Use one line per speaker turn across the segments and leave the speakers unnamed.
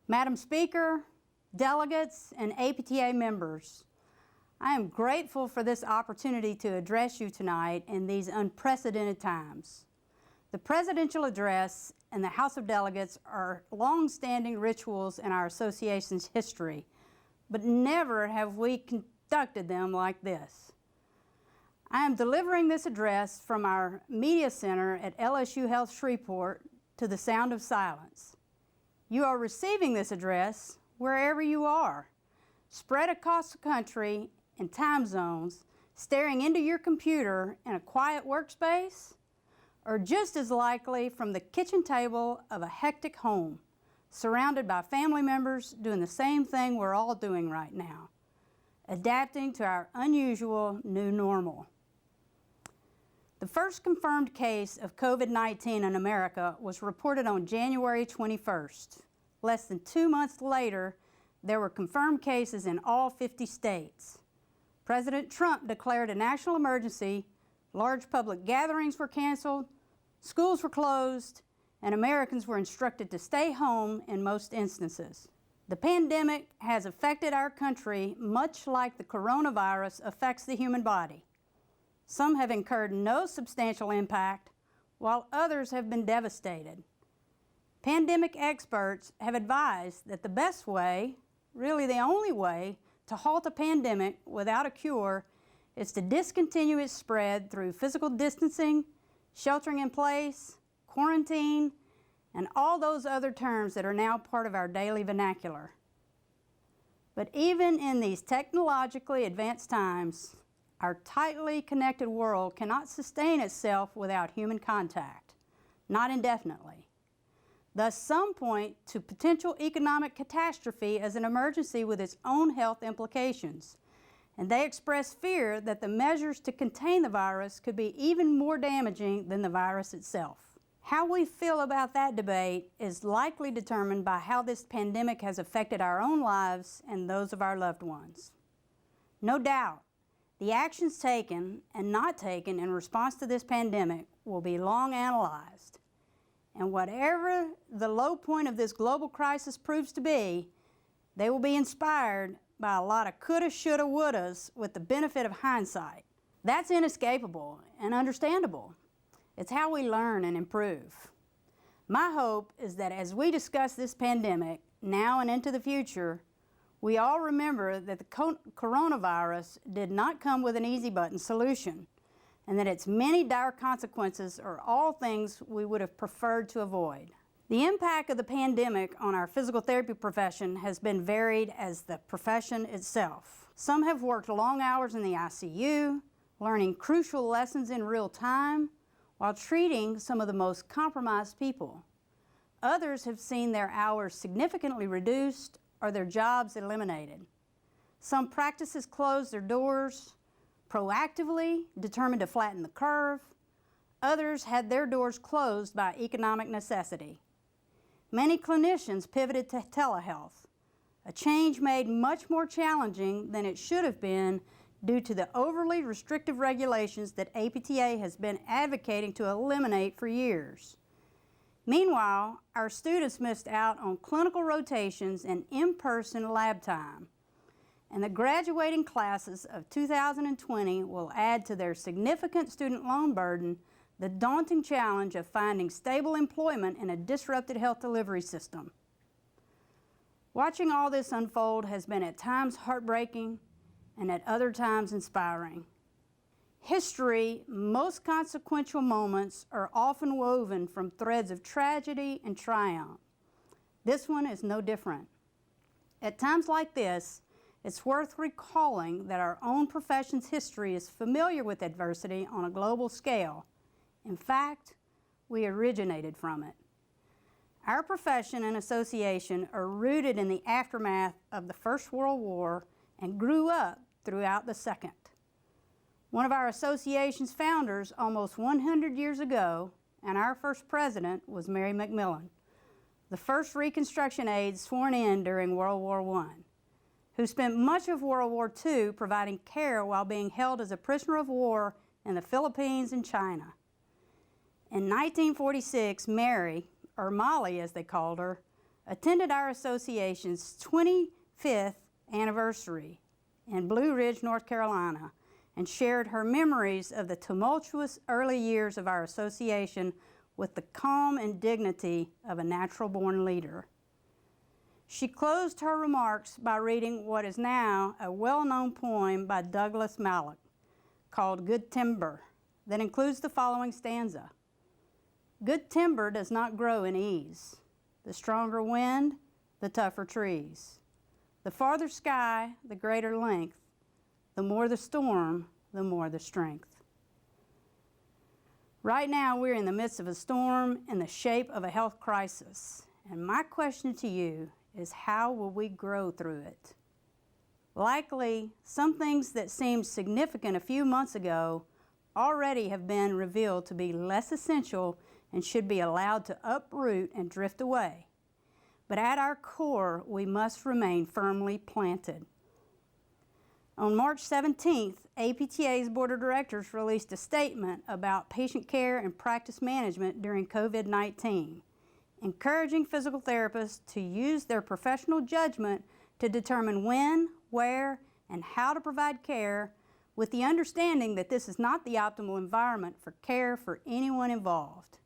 Madam Speaker, delegates, and APTA members, I am grateful for this opportunity to address you tonight in these unprecedented times. The presidential address and the House of Delegates are long-standing rituals in our association's history, but never have we conducted them like this. I am delivering this address from our Media Center at LSU Health Shreveport to the sound of silence. You are receiving this address wherever you are, spread across the country in time zones, staring into your computer in a quiet workspace, or just as likely from the kitchen table of a hectic home, surrounded by family members doing the same thing we're all doing right now, adapting to our unusual new normal. The first confirmed case of COVID-19 in America was reported on January 21st. Less than 2 months later, there were confirmed cases in all 50 states. President Trump declared a national emergency, large public gatherings were canceled, schools were closed, and Americans were instructed to stay home in most instances. The pandemic has affected our country much like the coronavirus affects the human body. Some have incurred no substantial impact, while others have been devastated. Pandemic experts have advised that the best way, really the only way, to halt a pandemic without a cure is to discontinue its spread through physical distancing, sheltering in place, quarantine, and all those other terms that are now part of our daily vernacular. But even in these technologically advanced times, our tightly connected world cannot sustain itself without human contact, not indefinitely. Thus, some point to potential economic catastrophe as an emergency with its own health implications, and they express fear that the measures to contain the virus could be even more damaging than the virus itself. How we feel about that debate is likely determined by how this pandemic has affected our own lives and those of our loved ones. No doubt, the actions taken and not taken in response to this pandemic will be long analyzed. And whatever the low point of this global crisis proves to be, they will be inspired by a lot of coulda, shoulda, wouldas with the benefit of hindsight. That's inescapable and understandable. It's how we learn and improve. My hope is that as we discuss this pandemic now and into the future, we all remember that the coronavirus did not come with an easy button solution, and that its many dire consequences are all things we would have preferred to avoid. The impact of the pandemic on our physical therapy profession has been varied as the profession itself. Some have worked long hours in the ICU, learning crucial lessons in real time, while treating some of the most compromised people. Others have seen their hours significantly reduced or their jobs eliminated. Some practices closed their doors, proactively determined to flatten the curve. Others had their doors closed by economic necessity. Many clinicians pivoted to telehealth, a change made much more challenging than it should have been due to the overly restrictive regulations that APTA has been advocating to eliminate for years. Meanwhile, our students missed out on clinical rotations and in-person lab time, and the graduating classes of 2020 will add to their significant student loan burden the daunting challenge of finding stable employment in a disrupted health delivery system. Watching all this unfold has been at times heartbreaking and at other times inspiring. History, most consequential moments are often woven from threads of tragedy and triumph. This one is no different. At times like this, it's worth recalling that our own profession's history is familiar with adversity on a global scale. In fact, we originated from it. Our profession and association are rooted in the aftermath of the First World War and grew up throughout the Second. One of our association's founders almost 100 years ago, and our first president, was Mary McMillan, the first Reconstruction aide sworn in during World War I, who spent much of World War II providing care while being held as a prisoner of war in the Philippines and China. In 1946, Mary, or Molly as they called her, attended our association's 25th anniversary in Blue Ridge, North Carolina, and shared her memories of the tumultuous early years of our association with the calm and dignity of a natural-born leader. She closed her remarks by reading what is now a well-known poem by Douglas Mallock called Good Timber that includes the following stanza. Good timber does not grow in ease. The stronger wind, the tougher trees. The farther sky, the greater length. The more the storm, the more the strength. Right now, we're in the midst of a storm in the shape of a health crisis. And my question to you is, how will we grow through it? Likely, some things that seemed significant a few months ago already have been revealed to be less essential and should be allowed to uproot and drift away. But at our core, we must remain firmly planted. On March 17th, APTA's Board of Directors released a statement about patient care and practice management during COVID-19, encouraging physical therapists to use their professional judgment to determine when, where, and how to provide care, with the understanding that this is not the optimal environment for care for anyone involved.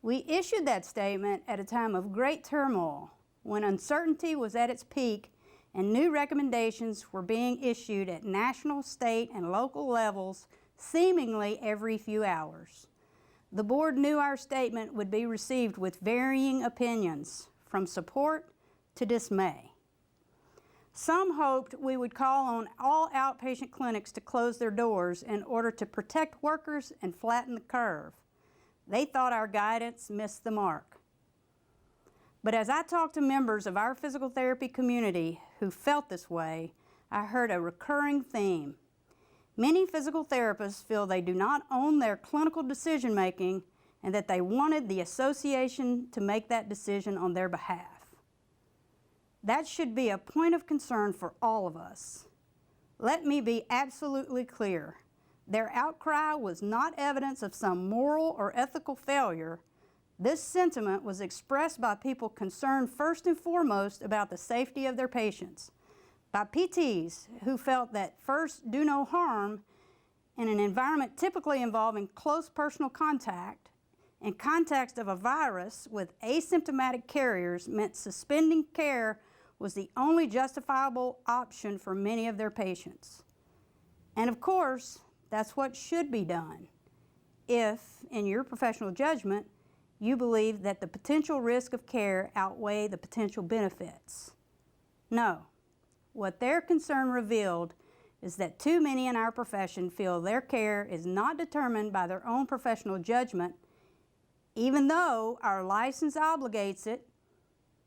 We issued that statement at a time of great turmoil, when uncertainty was at its peak and new recommendations were being issued at national, state, and local levels seemingly every few hours. The board knew our statement would be received with varying opinions, from support to dismay. Some hoped we would call on all outpatient clinics to close their doors in order to protect workers and flatten the curve. They thought our guidance missed the mark. But as I talked to members of our physical therapy community who felt this way, I heard a recurring theme. Many physical therapists feel they do not own their clinical decision-making and that they wanted the association to make that decision on their behalf. That should be a point of concern for all of us. Let me be absolutely clear. Their outcry was not evidence of some moral or ethical failure. This sentiment was expressed by people concerned first and foremost about the safety of their patients, by PTs who felt that first, do no harm in an environment typically involving close personal contact, in context of a virus with asymptomatic carriers, meant suspending care was the only justifiable option for many of their patients. And of course, that's what should be done if, in your professional judgment, you believe that the potential risk of care outweigh the potential benefits. No, what their concern revealed is that too many in our profession feel their care is not determined by their own professional judgment, even though our license obligates it,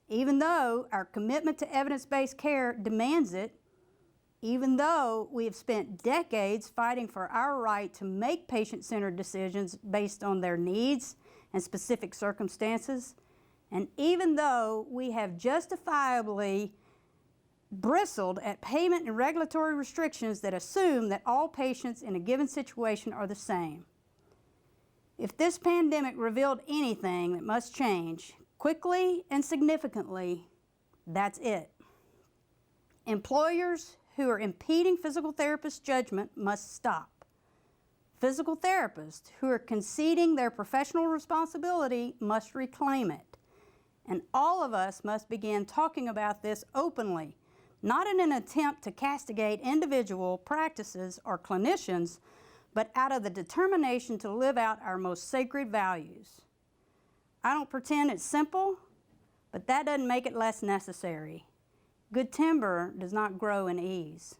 even though our commitment to evidence-based care demands it, even though we have spent decades fighting for our right to make patient-centered decisions based on their needs and specific circumstances, and even though we have justifiably bristled at payment and regulatory restrictions that assume that all patients in a given situation are the same. If this pandemic revealed anything that must change, quickly and significantly, that's it. Employers who are impeding physical therapists' judgment must stop. Physical therapists who are conceding their professional responsibility must reclaim it. And all of us must begin talking about this openly, not in an attempt to castigate individual practices or clinicians, but out of the determination to live out our most sacred values. I don't pretend it's simple, but that doesn't make it less necessary. Good timber does not grow in ease.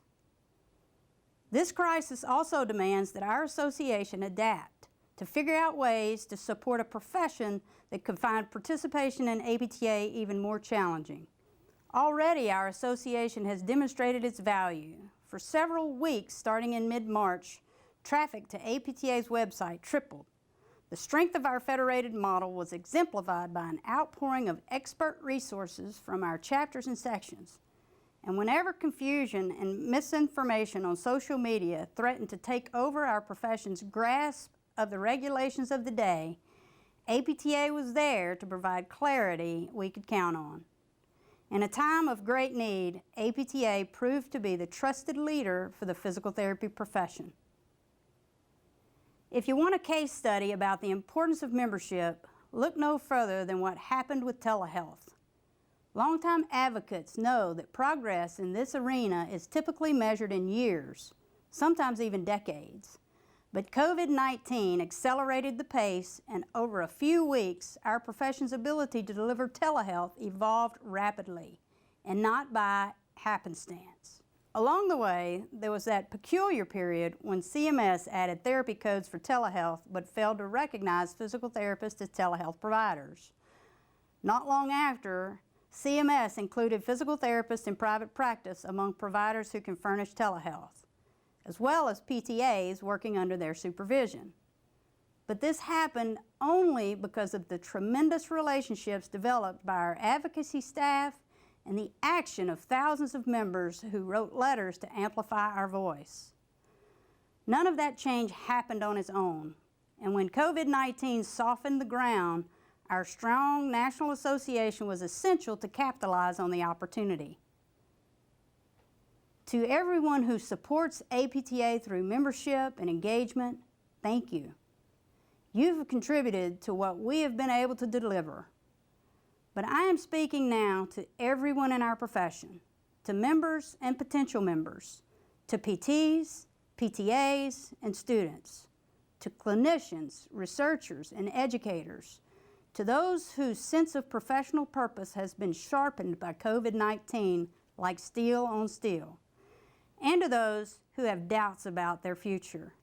This crisis also demands that our association adapt to figure out ways to support a profession that could find participation in APTA even more challenging. Already, our association has demonstrated its value. For several weeks, starting in mid-March, traffic to APTA's website tripled. The strength of our federated model was exemplified by an outpouring of expert resources from our chapters and sections. And whenever confusion and misinformation on social media threatened to take over our profession's grasp of the regulations of the day, APTA was there to provide clarity we could count on. In a time of great need, APTA proved to be the trusted leader for the physical therapy profession. If you want a case study about the importance of membership, look no further than what happened with telehealth. Longtime advocates know that progress in this arena is typically measured in years, sometimes even decades. But COVID-19 accelerated the pace, and over a few weeks, our profession's ability to deliver telehealth evolved rapidly, and not by happenstance. Along the way, there was that peculiar period when CMS added therapy codes for telehealth but failed to recognize physical therapists as telehealth providers. Not long after, CMS included physical therapists in private practice among providers who can furnish telehealth, as well as PTAs working under their supervision. But this happened only because of the tremendous relationships developed by our advocacy staff and the action of thousands of members who wrote letters to amplify our voice. None of that change happened on its own, and when COVID-19 softened the ground, our strong national association was essential to capitalize on the opportunity. To everyone who supports APTA through membership and engagement, thank you. You've contributed to what we have been able to deliver. But I am speaking now to everyone in our profession, to members and potential members, to PTs, PTAs, and students, to clinicians, researchers, and educators, to those whose sense of professional purpose has been sharpened by COVID-19 like steel on steel, and to those who have doubts about their future.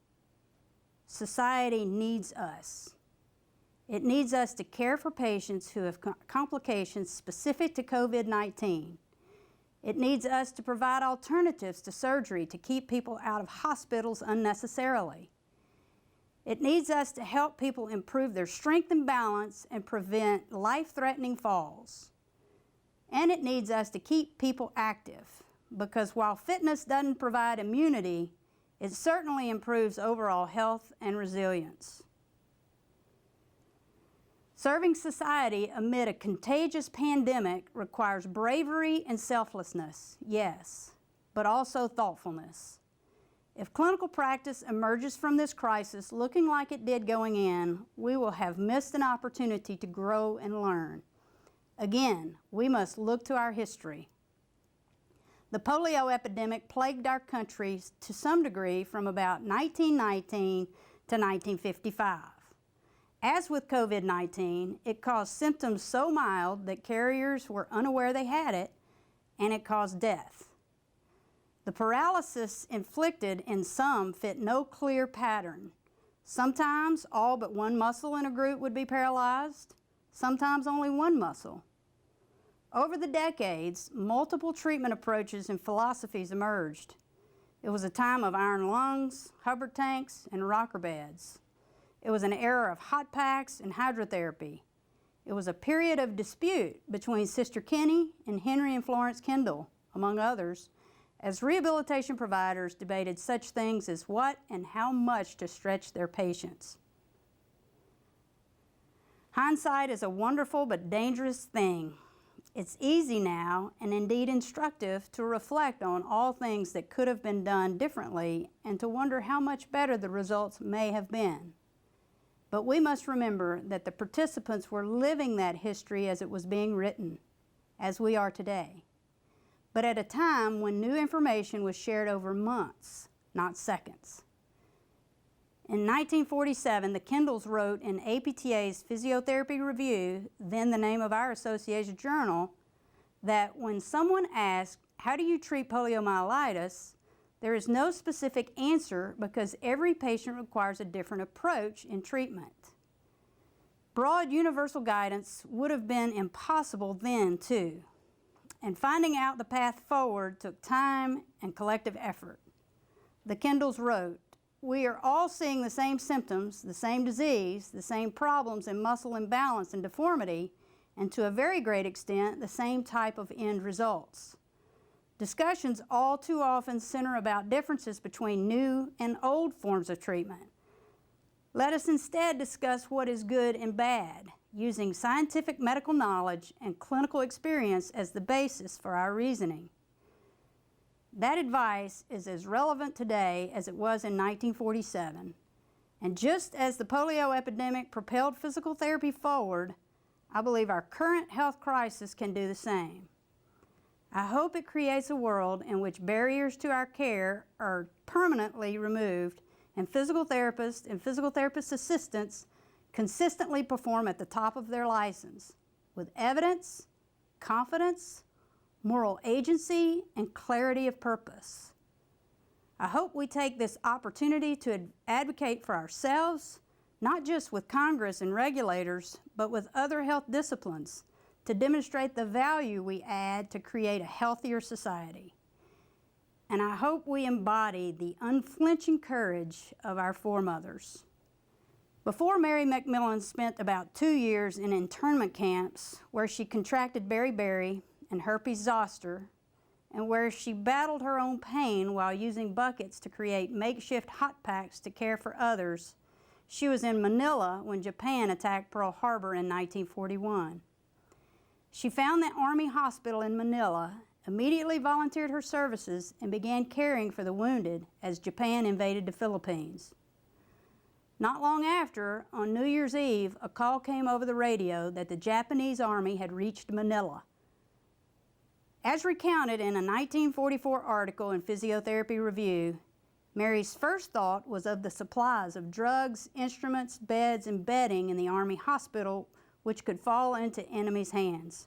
Society needs us. It needs us to care for patients who have complications specific to COVID-19. It needs us to provide alternatives to surgery to keep people out of hospitals unnecessarily. It needs us to help people improve their strength and balance and prevent life-threatening falls. And it needs us to keep people active, because while fitness doesn't provide immunity, it certainly improves overall health and resilience. Serving society amid a contagious pandemic requires bravery and selflessness, yes, but also thoughtfulness. If clinical practice emerges from this crisis looking like it did going in, we will have missed an opportunity to grow and learn. Again, we must look to our history. The polio epidemic plagued our country to some degree from about 1919 to 1955. As with COVID-19, it caused symptoms so mild that carriers were unaware they had it, and it caused death. The paralysis inflicted in some fit no clear pattern. Sometimes all but one muscle in a group would be paralyzed, sometimes only one muscle. Over the decades, multiple treatment approaches and philosophies emerged. It was a time of iron lungs, Hubbard tanks, and rocker beds. It was an era of hot packs and hydrotherapy. It was a period of dispute between Sister Kenny and Henry and Florence Kendall, among others, as rehabilitation providers debated such things as what and how much to stretch their patients. Hindsight is a wonderful but dangerous thing. It's easy now, and indeed instructive, to reflect on all things that could have been done differently and to wonder how much better the results may have been. But we must remember that the participants were living that history as it was being written, as we are today, but at a time when new information was shared over months, not seconds. In 1947, the Kendalls wrote in APTA's Physiotherapy Review, then the name of our association journal, that when someone asks, "How do you treat poliomyelitis?" there is no specific answer because every patient requires a different approach in treatment. Broad universal guidance would have been impossible then, too, and finding out the path forward took time and collective effort. The Kendalls wrote, "We are all seeing the same symptoms, the same disease, the same problems in muscle imbalance and deformity, and to a very great extent, the same type of end results. Discussions all too often center about differences between new and old forms of treatment. Let us instead discuss what is good and bad, using scientific medical knowledge and clinical experience as the basis for our reasoning. That advice is as relevant today as it was in 1947. And just as the polio epidemic propelled physical therapy forward, I believe our current health crisis can do the same. I hope it creates a world in which barriers to our care are permanently removed and physical therapists and physical therapist assistants consistently perform at the top of their license with evidence, confidence, moral agency, and clarity of purpose. I hope we take this opportunity to advocate for ourselves, not just with Congress and regulators, but with other health disciplines, to demonstrate the value we add to create a healthier society. And I hope we embody the unflinching courage of our foremothers. Before Mary McMillan spent about 2 years in internment camps where she contracted beriberi and herpes zoster, and where she battled her own pain while using buckets to create makeshift hot packs to care for others, she was in Manila when Japan attacked Pearl Harbor in 1941. She found the Army hospital in Manila, immediately volunteered her services, and began caring for the wounded as Japan invaded the Philippines. Not long after, on New Year's Eve, a call came over the radio that the Japanese Army had reached Manila. As recounted in a 1944 article in Physiotherapy Review, Mary's first thought was of the supplies of drugs, instruments, beds, and bedding in the Army hospital which could fall into enemies' hands.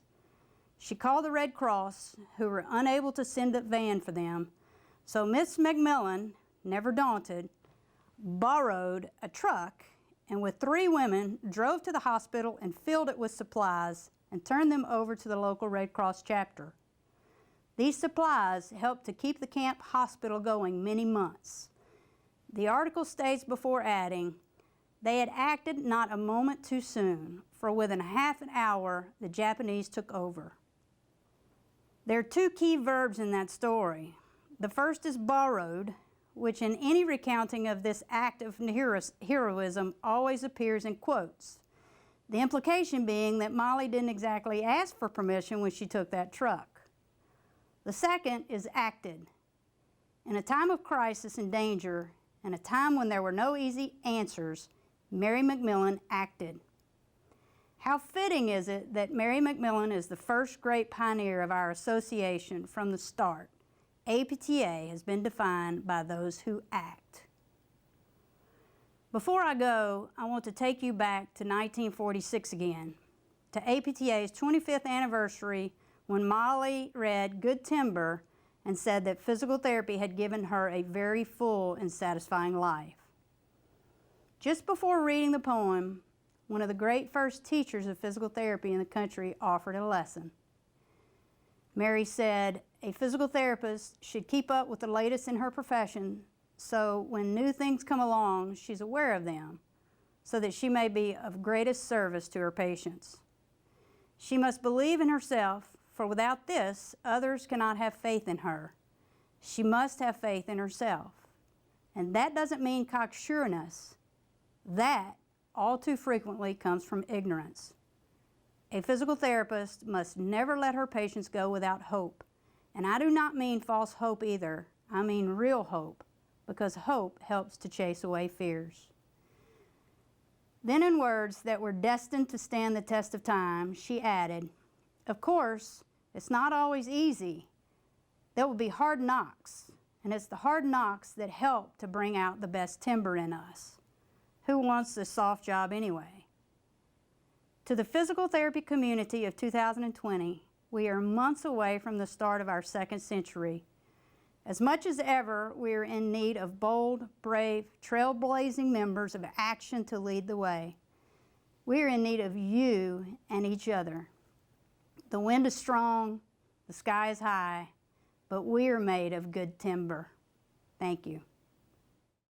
She called the Red Cross, who were unable to send a van for them, so Miss McMillan, never daunted, borrowed a truck and with 3 women drove to the hospital and filled it with supplies and turned them over to the local Red Cross chapter. These supplies helped to keep the camp hospital going many months. The article states before adding, they had acted not a moment too soon, for within half an hour the Japanese took over. There are 2 key verbs in that story. The first is borrowed, which in any recounting of this act of heroism always appears in quotes. The implication being that Molly didn't exactly ask for permission when she took that truck. The second is acted. In a time of crisis and danger, and a time when there were no easy answers, Mary McMillan acted. How fitting is it that Mary McMillan is the first great pioneer of our association from the start. APTA has been defined by those who act. Before I go, I want to take you back to 1946 again, to APTA's 25th anniversary when Molly read Good Timber and said that physical therapy had given her a very full and satisfying life. Just before reading the poem, one of the great first teachers of physical therapy in the country offered a lesson. Mary said, a physical therapist should keep up with the latest in her profession so when new things come along, she's aware of them so that she may be of greatest service to her patients. She must believe in herself, for without this, others cannot have faith in her. She must have faith in herself. And that doesn't mean cocksureness. That, all too frequently, comes from ignorance. A physical therapist must never let her patients go without hope. And I do not mean false hope either. I mean real hope, because hope helps to chase away fears. Then in words that were destined to stand the test of time, she added, of course, it's not always easy. There will be hard knocks, and it's the hard knocks that help to bring out the best timber in us. Who wants this soft job anyway? To the physical therapy community of 2020, we are months away from the start of our 2nd century. As much as ever, we are in need of bold, brave, trailblazing members of action to lead the way. We are in need of you and each other. The wind is strong, the sky is high, but we are made of good timber. Thank you.